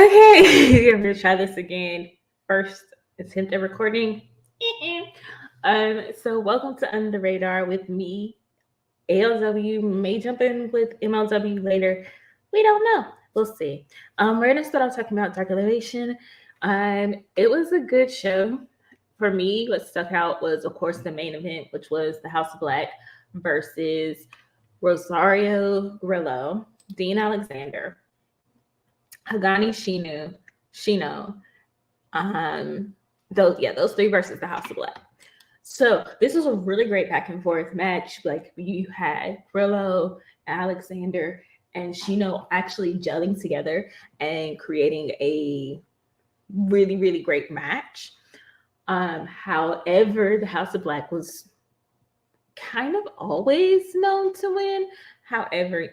Okay, I'm gonna try this again. First attempt at recording. So welcome to Under the Radar with me, ALW. May jump in with MLW later. We don't know. We'll see. We're gonna start off talking about Dark Elevation. It was a good show. For me, what stuck out was, of course, the main event, which was the House of Black versus Rosario Grillo, Dean Alexander, Hagani Shino. Those three versus the House of Black. So this was a really great back and forth match. Like you had Grillo, Alexander, and Shino actually gelling together and creating a really, really great match. However, the House of Black was kind of always known to win. However,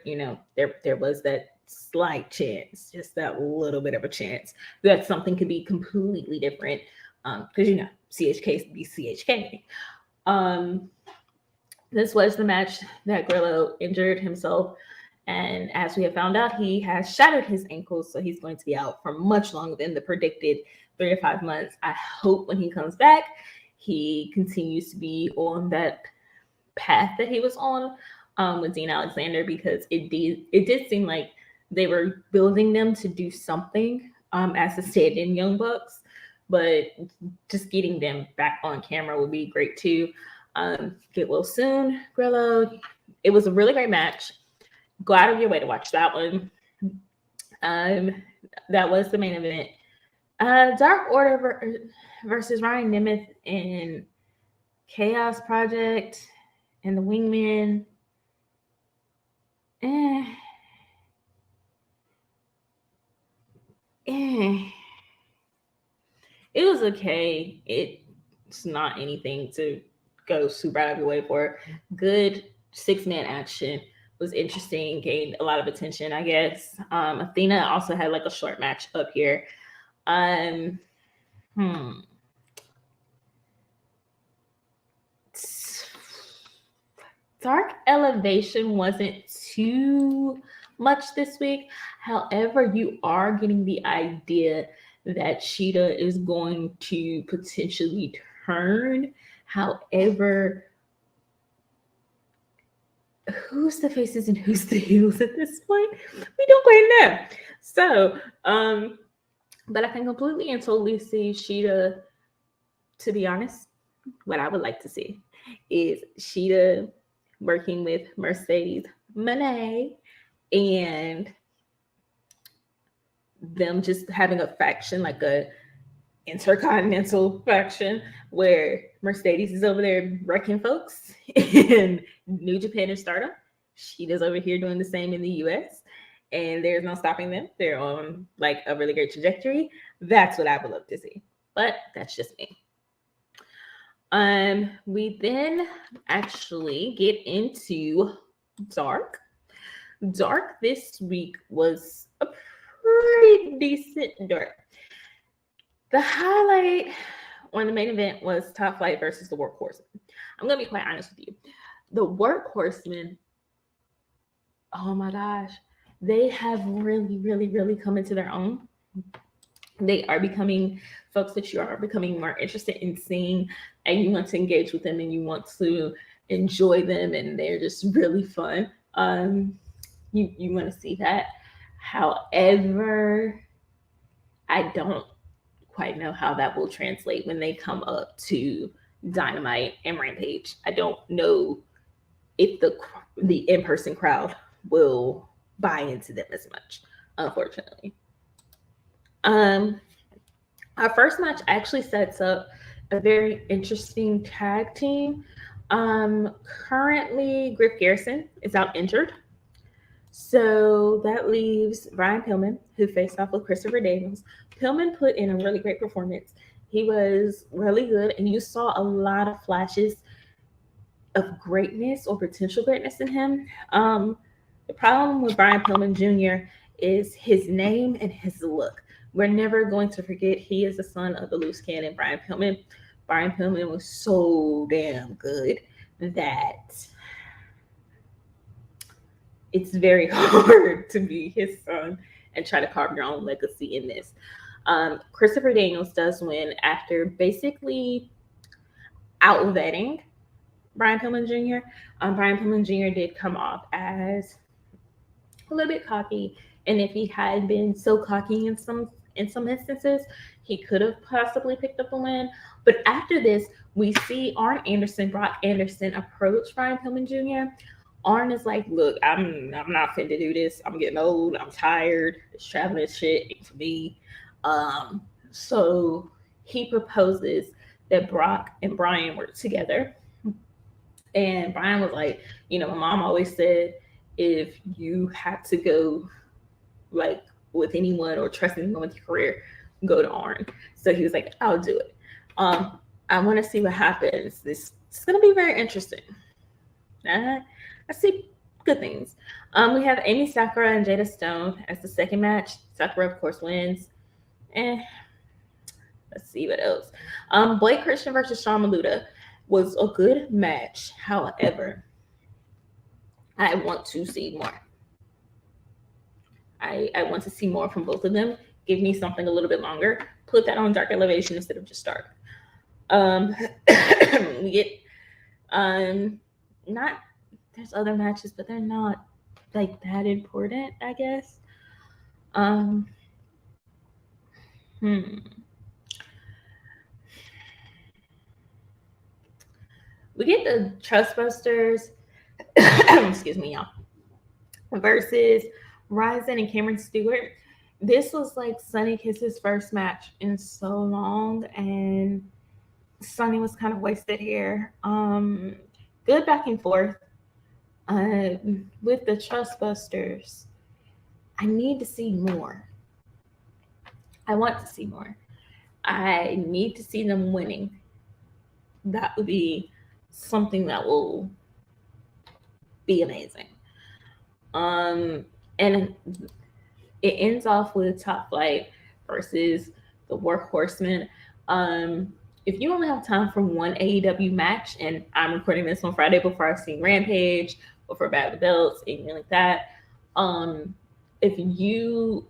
there was that slight chance, just that little bit of a chance that something could be completely different. Because CHK be CHK. This was the match that Grillo injured himself, and as we have found out, he has shattered his ankles, so he's going to be out for much longer than the predicted 3 to 5 months. I hope when he comes back, he continues to be on that path that he was on with Dean Alexander, because it did seem like they were building them to do something as the stand-in Young Bucks, but just getting them back on camera would be great too. Get well soon, Grillo. It was a really great match. Go out of your way to watch that one. That was the main event. Dark Order versus Ryan Nemeth and Chaos Project and the Wingmen. It was okay. It's not anything to go super out of your way for. Good 6-man action. Was interesting, gained a lot of attention, I guess. Athena also had like a short match up here. Dark Elevation wasn't too much this week. However, you are getting the idea that Sheeta is going to potentially turn. However, who's the faces and who's the heels at this point? We don't quite know. So, but I can completely and totally see Sheeta. To be honest, what I would like to see is Sheeta working with Mercedes Moné and them just having a faction, like a intercontinental faction, where Mercedes is over there wrecking folks in New Japan and Stardom. Sheeta's over here doing the same in the US, and there's no stopping them. They're on like a really great trajectory. That's what I would love to see, but that's just me. We then actually get into Dark. Dark this week was a pretty decent Dark. The highlight on the main event was Top Flight versus the Workhorsemen. I'm gonna be quite honest with you. The Workhorsemen, oh my gosh, they have really, really, really come into their own. They are becoming folks that you are becoming more interested in seeing, and you want to engage with them and you want to enjoy them, and they're just really fun. You want to see that. However, I don't quite know how that will translate when they come up to Dynamite and Rampage. I don't know if the in-person crowd will buy into them as much, unfortunately. Our first match actually sets up a very interesting tag team. Currently, Griff Garrison is out injured. So that leaves Brian Pillman, who faced off with Christopher Daniels. Pillman put in a really great performance. He was really good, and you saw a lot of flashes of greatness or potential greatness in him. The problem with Brian Pillman Jr. is his name and his look. We're never going to forget he is the son of the loose cannon, Brian Pillman. Brian Pillman was so damn good that it's very hard to be his son and try to carve your own legacy in this. Christopher Daniels does win after basically outvetting Brian Pillman Jr. Brian Pillman Jr. did come off as a little bit cocky, and if he had been so cocky in some instances, he could have possibly picked up the win. But after this, we see Brock Anderson approach Brian Pillman Jr. Arn is like, look, I'm not fit to do this. I'm getting old. I'm tired. This traveling shit ain't for me. So he proposes that Brock and Brian work together. And Brian was like, my mom always said, if you have to go like with anyone or trust anyone with your career, go to Arn. So he was like, I'll do it. I want to see what happens. This is going to be very interesting. I see good things. We have Amy Sakura and Jada Stone as the second match. Sakura, of course, wins. Let's see what else. Blake Christian versus Sean Maluta was a good match. However, I want to see more. I want to see more from both of them. Give me something a little bit longer. Put that on Dark Elevation instead of just Dark. We get not there's other matches, but they're not like that important, I guess. We get the Trustbusters, excuse me, y'all, versus Ryzen and Cameron Stewart. This was like Sonny Kiss's first match in so long, and Sonny was kind of wasted here. Good back and forth. With the Trustbusters, I need to see more. I want to see more. I need to see them winning. That would be something that will be amazing. And it ends off with Top Flight versus the Workhorsemen. If you only have time for one AEW match, and I'm recording this on Friday before I've seen Rampage, before Bad with Belts, anything like that, if you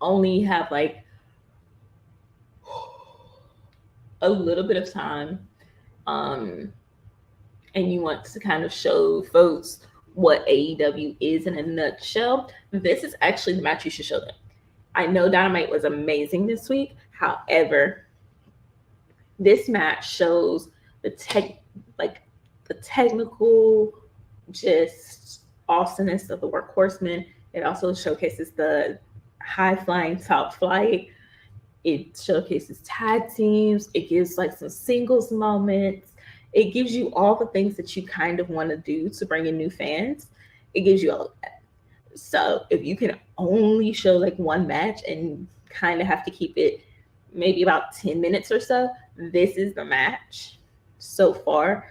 only have like a little bit of time, and you want to kind of show folks what AEW is in a nutshell, this is actually the match you should show them. I know Dynamite was amazing this week. However, this match shows the technical just awesomeness of the Workhorsemen. It also showcases the high-flying Top Flight. It showcases tag teams. It gives like some singles moments. It gives you all the things that you kind of want to do to bring in new fans. It gives you all of that. So if you can only show like one match and kind of have to keep it maybe about 10 minutes or so, this is the match so far.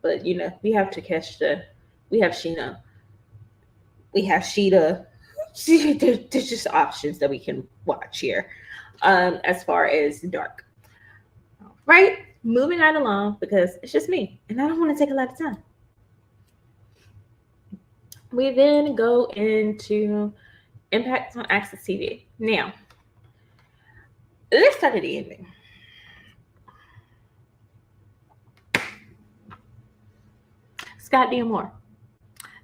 But we have Takeshita, we have Sheena, we have Sheeta. There's just options that we can watch here. As far as Dark, right? Moving right along, because it's just me and I don't want to take a lot of time. We then go into Impact on Access TV. Now, let's start at the ending. Scott D'Amore.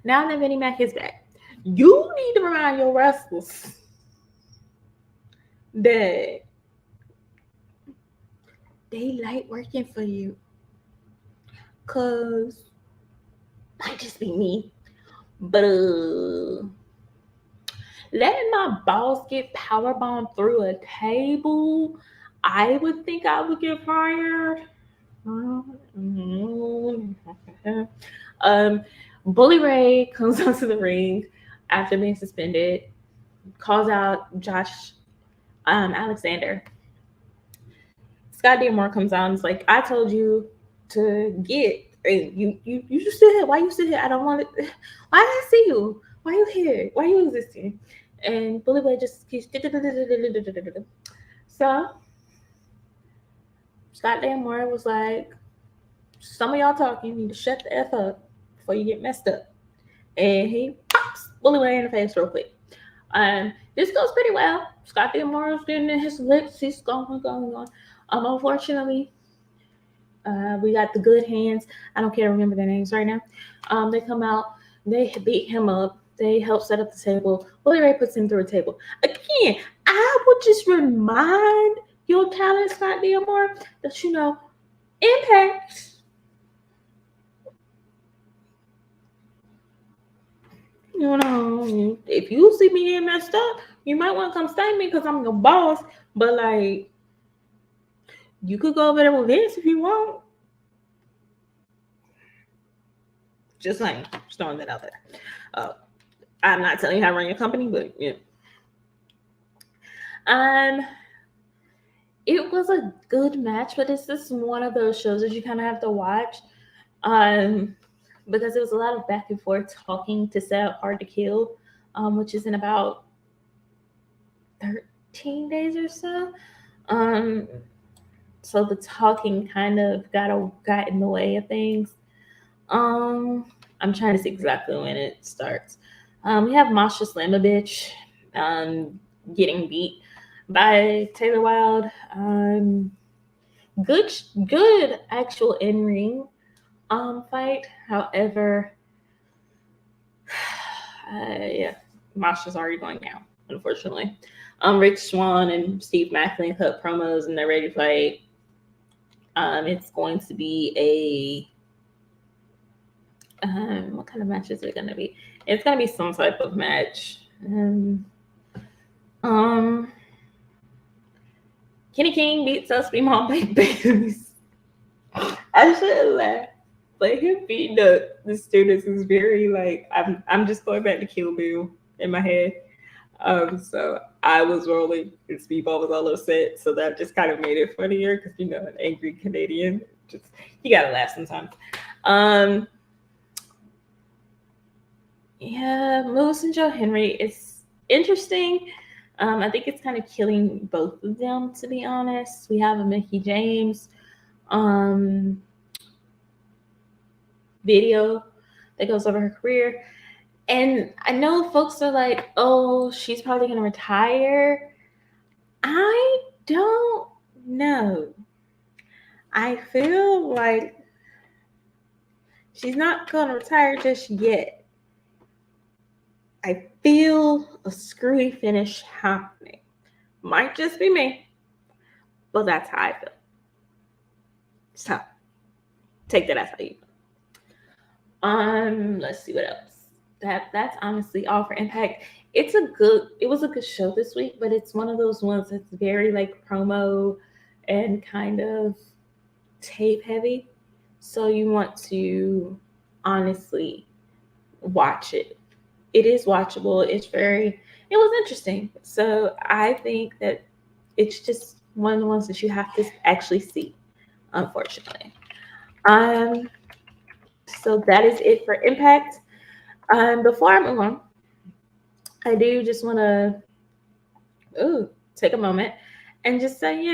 Now that Vinnie Mac is back, you need to remind your wrestlers that they like working for you. Cause might just be me, but letting my boss get powerbombed through a table, I would think I would get fired. Bully Ray comes onto the ring after being suspended, calls out Josh Alexander. Scott D'Amore comes out and is like, I told you to get, you still here. Why you still here? I don't want it. Why did I see you? Why you here? Why you existing? And Bully Ray just keeps. So Scott D'Amore was like, some of y'all talking, you need to shut the F up before you get messed up. And he pops Bully Ray in the face real quick. This goes pretty well. Scott D'Amore's getting his licks. He's going. Unfortunately, we got the good hands. I don't care to remember their names right now. They come out. They beat him up. They help set up the table. Bully Ray puts him through a table. Again, I would just remind your talent, Scott D'Amore, that Impact. If you see me getting messed up, you might want to come stay me because I'm your boss. But like, you could go over there with Vince if you want. Just saying, just throwing that out there. I'm not telling you how to run your company, but yeah. It was a good match, but it's just one of those shows that you kind of have to watch. Because it was a lot of back and forth talking to set up Hard to Kill, which is in about 13 days or so. So the talking kind of got in the way of things. I'm trying to see exactly when it starts. We have Masha Slamovich getting beat by Taylor Wilde. Good actual in-ring fight. However, yeah, Masha's already going down, unfortunately. Rick Swan and Steve Macklin cut promos and they're ready to fight. It's going to be what kind of match is it going to be? It's going to be some type of match. Kenny King beats us Mom Big Babies. I should laugh. But him beating the students is very like I'm just going back to Kill Bill in my head. So I was rolling and Speedball was all upset. So that just kind of made it funnier because an angry Canadian. Just you gotta laugh sometimes. Yeah, Moose and Joe Henry is interesting. I think it's kind of killing both of them, to be honest. We have a Mickey James video that goes over her career. And I know folks are like, oh, she's probably going to retire. I don't know. I feel like she's not going to retire just yet. I feel a screwy finish happening. Might just be me, but that's how I feel. So, take that as how you feel. Let's see what else. That's honestly all for Impact. It was a good show this week, but it's one of those ones that's very like promo and kind of tape heavy. So you want to honestly watch it. It is watchable. It was interesting. So I think that it's just one of the ones that you have to actually see, unfortunately. So that is it for Impact. Before I move on, I do just want to take a moment and just say,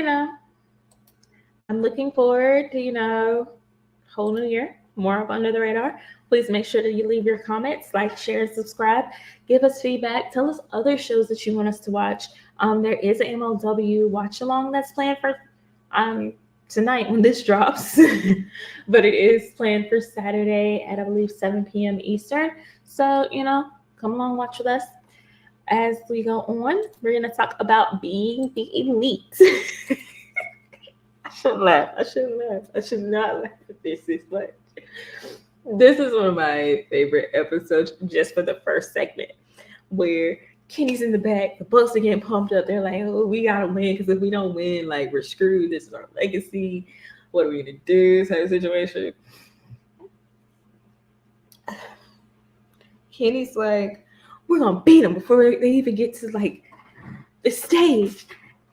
I'm looking forward to, whole new year, more of Under the Radar. Please make sure that you leave your comments, like, share, and subscribe. Give us feedback. Tell us other shows that you want us to watch. There is an MLW watch along that's planned for tonight when this drops, but it is planned for Saturday at, I believe, 7 p.m. Eastern. So, come along, watch with us. As we go on, we're going to talk about being the elite. I should laugh. I should not laugh at this much. This is one of my favorite episodes just for the first segment where Kenny's in the back, the Bucks are getting pumped up. They're like, oh, we got to win because if we don't win, like, we're screwed. This is our legacy. What are we going to do? Type of situation. Kenny's like, we're going to beat them before they even get to, like, the stage.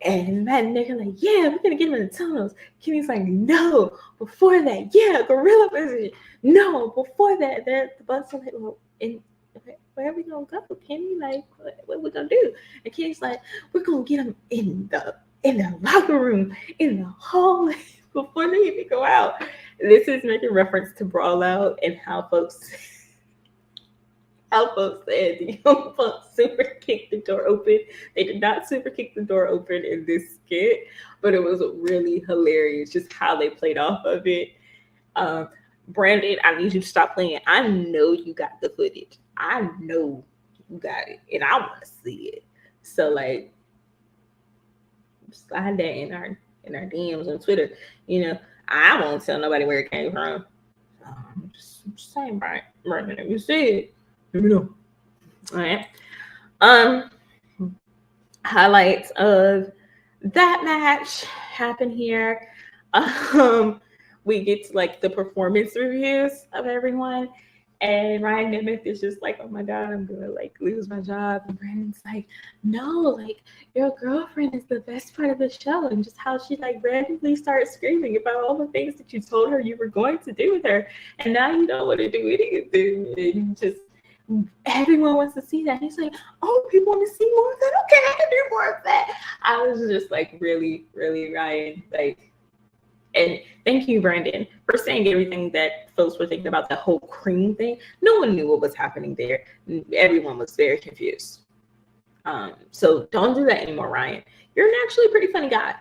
And Matt and Nick are like, yeah, we're going to get them in the tunnels. Kenny's like, no, before that, yeah, gorilla position. No, before that, the Bucks are like, well, where are we going to go, Kenny? Like, what are we going to do? And Kenny's like, we're going to get them in the locker room, in the hallway, before they even go out. This is making reference to Brawl Out and how folks how folks said the young folks super kicked the door open. They did not super kick the door open in this skit, but it was really hilarious just how they played off of it. Um, Brandon, I need you to stop playing. I know you got the footage. I know you got it, and I want to see it. So like, slide that in our DMs on Twitter. You know, I won't tell nobody where it came from. I'm just saying, Brandon, if you see it, let me know. All right. Highlights of that match happen here. We get to like the performance reviews of everyone, and Ryan Nemeth is just like, "Oh my god, I'm gonna like lose my job." And Brandon's like, "No, like your girlfriend is the best part of the show," and just how she like randomly starts screaming about all the things that you told her you were going to do with her, and now you don't want to do anything. And just everyone wants to see that. And he's like, "Oh, people want to see more of that. Okay, I can do more of that." I was just like, really, really, Ryan, like. And thank you, Brandon, for saying everything that folks were thinking about the whole cream thing. No one knew what was happening there. Everyone was very confused. So don't do that anymore, Ryan. You're an actually pretty funny guy.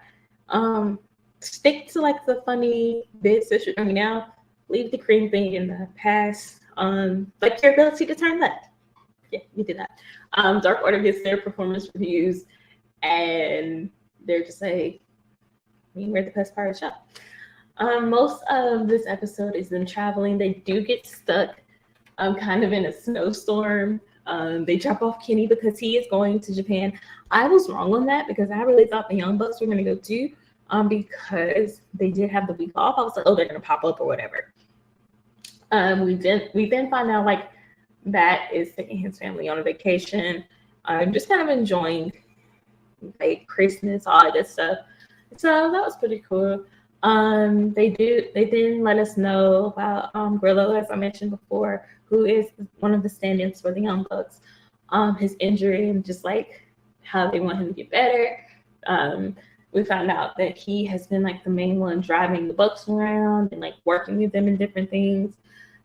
Stick to like the funny bits that you're doing now. Leave the cream thing in the past. Like your ability to turn left. Yeah, you did that. Dark Order gets their performance reviews, and they're just like, we're the best part of the show. Most of this episode is them traveling. They do get stuck kind of in a snowstorm. They drop off Kenny because he is going to Japan. I was wrong on that because I really thought the Young Bucks were going to go too, because they did have the week off. I was like, oh, they're going to pop up or whatever. We then find out like Matt is taking his family on a vacation, just kind of enjoying like Christmas, all that good stuff. So that was pretty cool. They then let us know about Grillo, as I mentioned before, who is one of the stand-ins for the Young Bucks. His injury and just like how they want him to get better. We found out that he has been like the main one driving the Bucks around and like working with them in different things.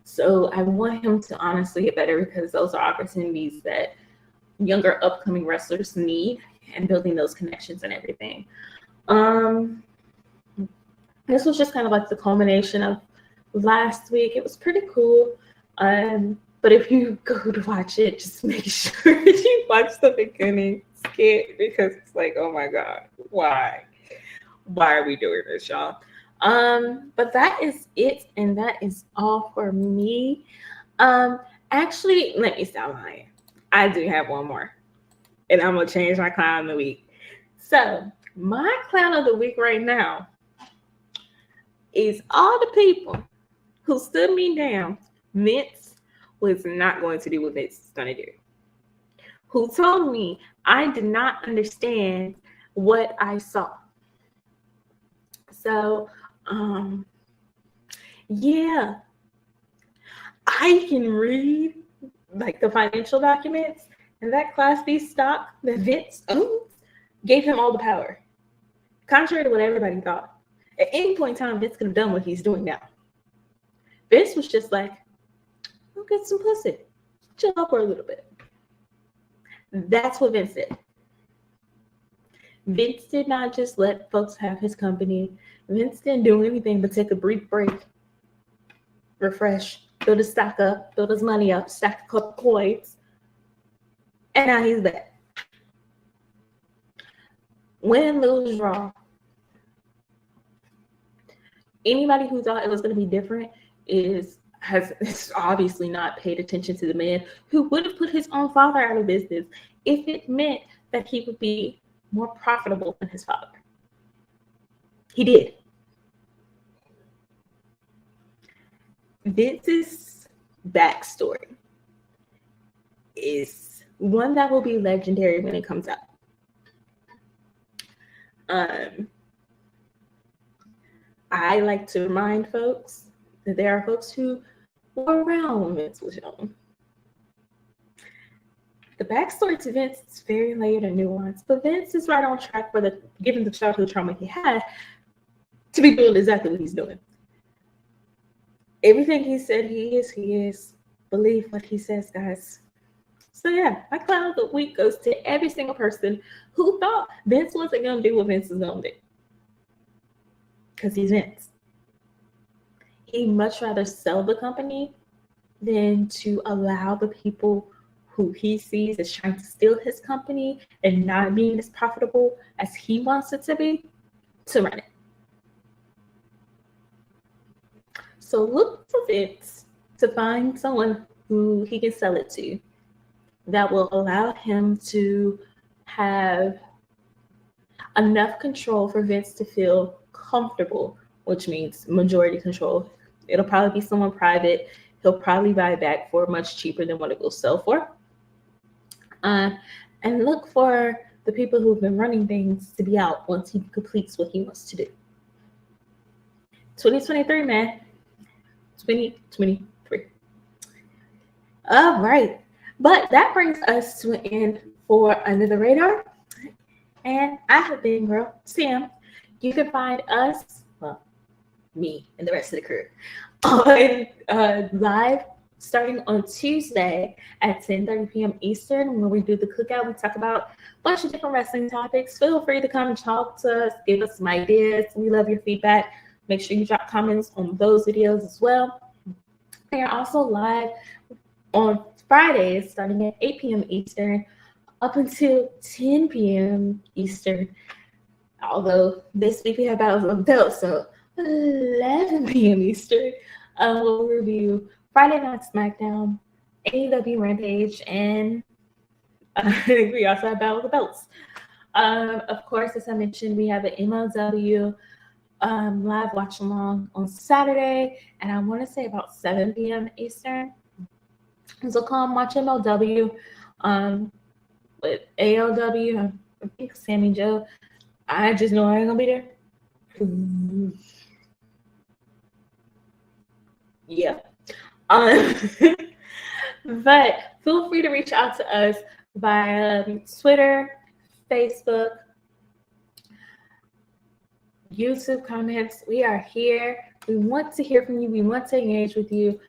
So I want him to honestly get better because those are opportunities that younger upcoming wrestlers need, and building those connections and everything. This was just kind of like the culmination of last week. It was pretty cool. But if you go to watch it, just make sure that you watch the beginning skit because it's like, oh my God, why? Why are we doing this, y'all? But that is it, and that is all for me. Actually, let me stop lying. I do have one more, and I'm gonna change my clown of the week. So my clown of the week right now is all the people who stood me down. Vince was not going to do what Vince is going to do. Who told me I did not understand what I saw. So, yeah, I can read like the financial documents, and that Class B stock that Vince owns gave him all the power, contrary to what everybody thought. At any point in time, Vince could have done what he's doing now. Vince was just like, I'll get some pussy. Chill out for a little bit. That's what Vince did. Vince did not just let folks have his company. Vince didn't do anything but take a brief break, refresh, build his stock up, build his money up, stack a couple coins, and now he's back. Win, lose, draw. Anybody who thought it was going to be different has obviously not paid attention to the man who would have put his own father out of business if it meant that he would be more profitable than his father. He did. Vince's backstory is one that will be legendary when it comes out. I like to remind folks that there are folks who were around when Vince was young. The backstory to Vince is very layered and nuanced, but Vince is right on track for given the childhood trauma he had, to be doing exactly what he's doing. Everything he said he is. Believe what he says, guys. So yeah, my clown of the week goes to every single person who thought Vince wasn't gonna do what Vince is gonna do. Because he's Vince. He'd much rather sell the company than to allow the people who he sees as trying to steal his company and not being as profitable as he wants it to be to run it. So look to Vince to find someone who he can sell it to that will allow him to have enough control for Vince to feel comfortable, which means majority control. It'll probably be someone private. He'll probably buy it back for much cheaper than what it will sell for. And look for the people who've been running things to be out once he completes what he wants to do. 2023, man. 2023. All right. But that brings us to an end for Under the Radar. And I have been girl Sam. You can find us, well, me and the rest of the crew, on live starting on Tuesday at 10:30 p.m. Eastern, when we do the cookout. We talk about a bunch of different wrestling topics. Feel free to come and talk to us, give us some ideas. We love your feedback. Make sure you drop comments on those videos as well. They are also live on Fridays starting at 8 p.m. Eastern up until 10 p.m. Eastern. Although this week we have battles of the belt, so 11 p.m. Eastern. We'll review Friday Night SmackDown, AEW Rampage, and we also have Battle of the Belts. Of course, as I mentioned, we have an MLW live watch along on Saturday, and I want to say about 7 p.m. Eastern. So come watch MLW. With ALW, I think Sammy Joe. I just know I ain't gonna be there. Yeah. But feel free to reach out to us via Twitter, Facebook, YouTube comments. We are here. We want to hear from you. We want to engage with you.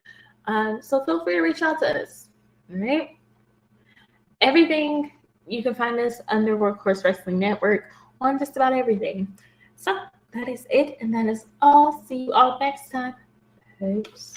So feel free to reach out to us. All right. Everything, you can find us under Workhorse Wrestling Network on just about everything. So that is it, and that is all. See you all next time. Peace.